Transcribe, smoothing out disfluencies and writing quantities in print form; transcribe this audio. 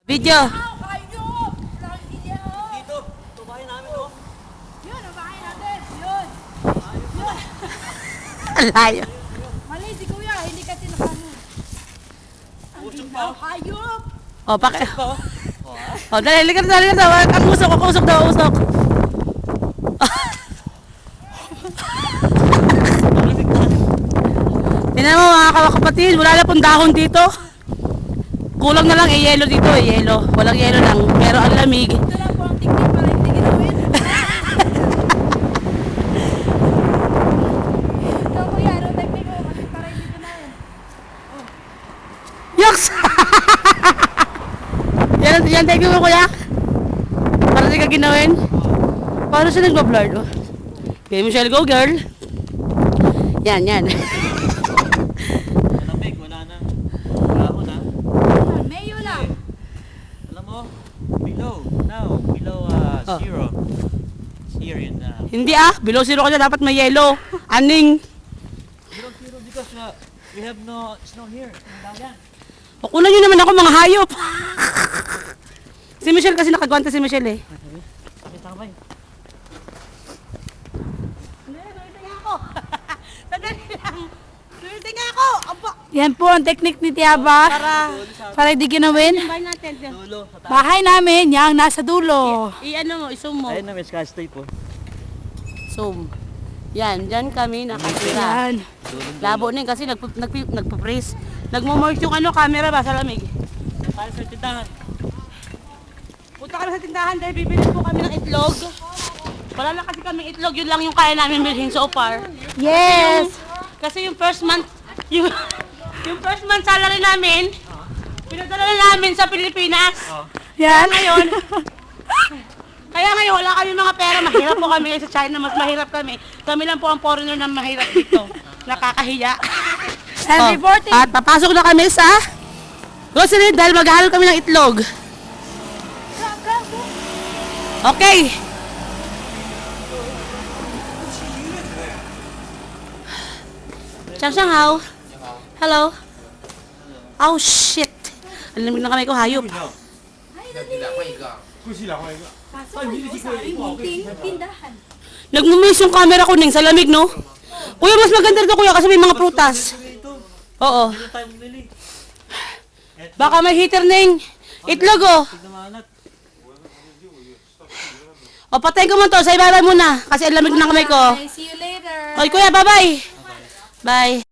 Video. Dito, ito bahay namin, oh. Yun, ang bahay natin. Yun. Ang layo. Mali si Kuya, hindi ka tinapano. Usok pa, oh. Hayop! O, paki. Ito, oh. O, dali ka daw. Ang usok daw, usok. Tingnan mo mga kapatid, wala na pong dahon dito. Kulang na lang yelo dito, yelo. Walang yelo lang, pero ang lamig. Ito lang po ang tiktik para hindi ginawin. Ito Kuya, anong teknik mo? Para hindi ginawin. Yucks! yan thank you mo kuya. Para di ka ginawin. Paano siya nagbablur? Oh. Okay, Michelle, go girl. Yan. Malamig, wala na. Wala ako na. Mayo lang. Alam mo, below, Oh. zero. It's here in, Hindi below zero ka na, dapat may yellow. Aning. below zero because we have no snow here. Dagat. O kunan nyo naman ako mga hayop. Si Michelle kasi nakagwanta si Michelle eh. Sakit na kamay. Sandali lang. Swerte nga ako. Aba. Yan po ang teknik ni Tiaba. Para hindi ginawin. Bahay natin. Dulo, sa taas. Bahay namin, yang nasa dulo. I-ano mo, i-zoom mo. Ayun na, may scotch tape, oh. Zoom. Yan, dyan kami nakatira. Yan. Labo na yun kasi nagpo-freeze. Nagmo-merge yung camera ba sa lamig. Tayo sa tindahan. Punta kami sa tindahan dahil bibili po kami ng itlog. Wala lang kasi kami itlog, yun lang yung kaya namin bilhin so far. Yes. Kasi yung first month, yung first month salary namin, pinadala na namin sa Pilipinas. Yan. Kaya ngayon wala kami mga pera, mahirap po kami sa China, mas mahirap kami. Kami lang po ang foreigner na mahirap dito. Nakakahiya. And reporting. At papasok na kami sa grocery dahil maghahalo kami ng itlog. Okay. Chang hao. Hello. Oh shit. Ang lamig na kamay ko, hayop. Tindahan. Nagmumis yung camera ko ning sa lamig, no? Kuya, mas maganda dito kuya kasi may mga prutas. Oo. Dito tayo bumili. Baka may heater ning itlog, oh. Tignan mo, anak. O, patayin ko mo to. Sa ibabaw muna. Kasi ang lamig na kamay ko. Okay, see you later. Oy, kuya, bye-bye. Bye.